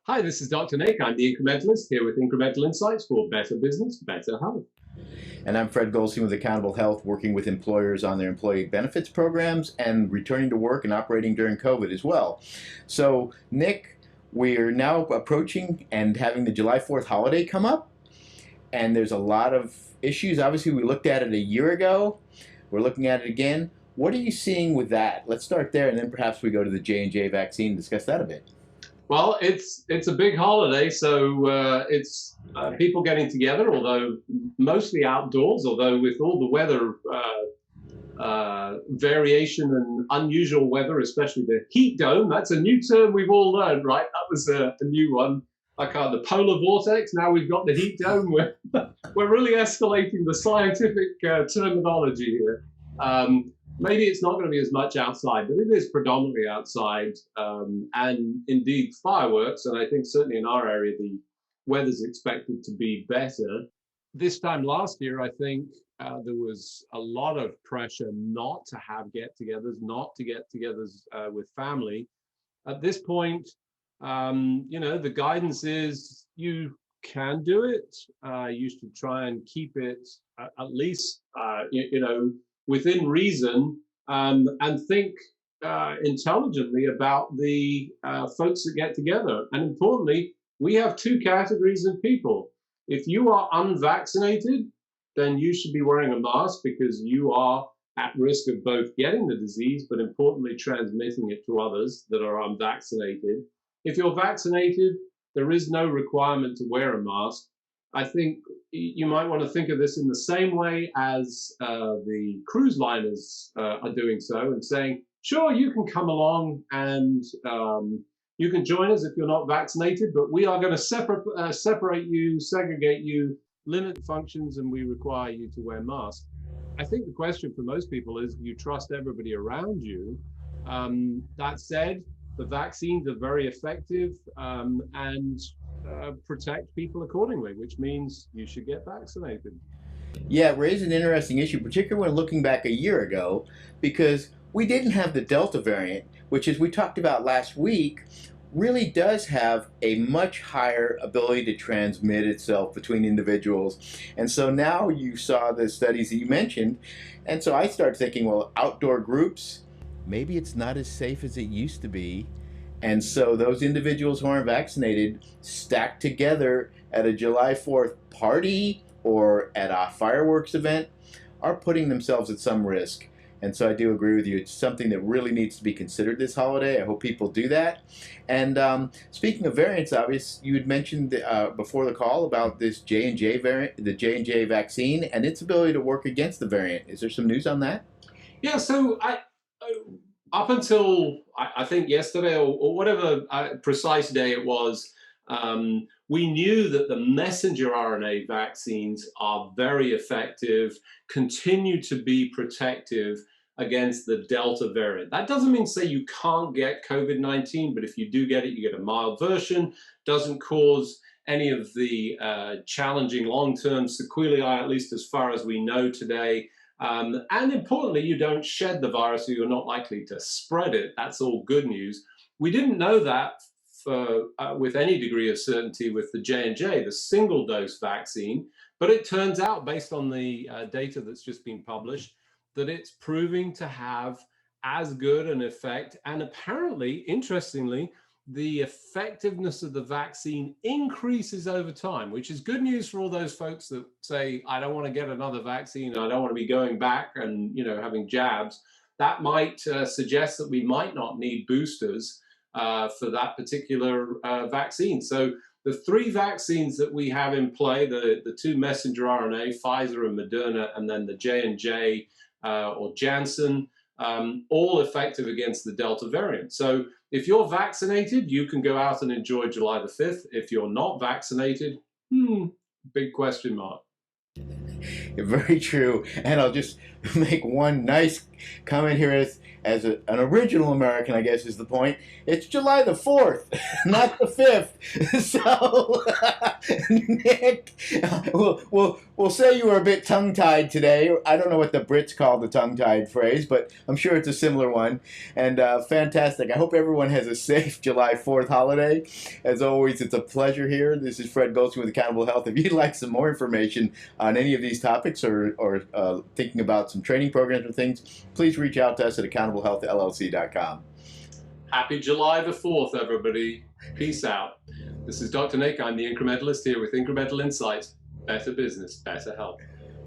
Hi, this is Dr. Nick. I'm the incrementalist here with incremental insights for better business, better health. And I'm Fred Goldstein with Accountable Health, working with employers on their employee benefits programs and returning to work and operating during COVID as well. So, Nick, we're now approaching and having the July 4th holiday come up, and there's a lot of issues. Obviously, we looked at it a year ago. We're looking at it again. What are you seeing with that? Let's start there, and then perhaps we go to the J&J vaccine and discuss that a bit. Well, it's a big holiday, so it's people getting together, although mostly outdoors. Although with all the weather variation and unusual weather, especially the heat dome, that's a new term we've all learned, right? That was a new one. Like the polar vortex. Now we've got the heat dome. We're really escalating the scientific terminology here. Maybe it's not going to be as much outside, but it is predominantly outside, and indeed fireworks. And I think certainly in our area, the weather's expected to be better. This time last year, I think there was a lot of pressure not to have get-togethers, not to get-togethers with family. At this point, the guidance is you can do it. You should try and keep it at least, within reason, and think intelligently about the folks that get together. And importantly, we have two categories of people. If you are unvaccinated, then you should be wearing a mask because you are at risk of both getting the disease, but importantly, transmitting it to others that are unvaccinated. If you're vaccinated, there is no requirement to wear a mask. I think you might want to think of this in the same way as the cruise liners are doing so, and saying, sure, you can come along and you can join us if you're not vaccinated, but we are going to separate you, segregate you, limit functions, and we require you to wear masks. I think the question for most people is, do you trust everybody around you? That said, the vaccines are very effective and protect people accordingly, which means you should get vaccinated. Yeah, it raised an interesting issue, particularly when looking back a year ago, because we didn't have the Delta variant, which, as we talked about last week, really does have a much higher ability to transmit itself between individuals. And so now you saw the studies that you mentioned, and so I started thinking, well, outdoor groups, maybe it's not as safe as it used to be. And so those individuals who aren't vaccinated stacked together at a July 4th party or at a fireworks event are putting themselves at some risk. And so I do agree with you. It's something that really needs to be considered this holiday. I hope people do that. And speaking of variants, obviously, you had mentioned before the call about this J&J variant, the J&J vaccine, and its ability to work against the variant. Is there some news on that? Yeah, so up until I think yesterday or whatever precise day it was, we knew that the messenger RNA vaccines are very effective, continue to be protective against the Delta variant. That doesn't mean to say you can't get COVID-19, but if you do get it, you get a mild version, doesn't cause any of the challenging long-term sequelae, at least as far as we know today. And importantly, you don't shed the virus, so you're not likely to spread it. That's all good news. We didn't know that with any degree of certainty with the J&J, the single-dose vaccine, but it turns out, based on the data that's just been published, that it's proving to have as good an effect, and apparently, interestingly, the effectiveness of the vaccine increases over time, which is good news for all those folks that say, I don't want to get another vaccine, I don't want to be going back and having jabs. That might suggest that we might not need boosters for that particular vaccine. So the three vaccines that we have in play, the two messenger RNA, Pfizer and Moderna, and then the J&J or Janssen, all effective against the Delta variant. So if you're vaccinated, you can go out and enjoy July the 5th. If you're not vaccinated, big question mark. Very true. And I'll just make one nice comment here as an original American, I guess is the point. It's July the 4th, not the 5th. So, Nick, we'll We'll say you were a bit tongue-tied today. I don't know what the Brits call the tongue-tied phrase, but I'm sure it's a similar one. And fantastic. I hope everyone has a safe July 4th holiday. As always, it's a pleasure here. This is Fred Goldsmith with Accountable Health. If you'd like some more information on any of these topics or thinking about some training programs or things, please reach out to us at accountablehealthllc.com. Happy July the 4th, everybody. Peace out. This is Dr. Nick. I'm the Incrementalist here with Incremental Insight. Better business, better health.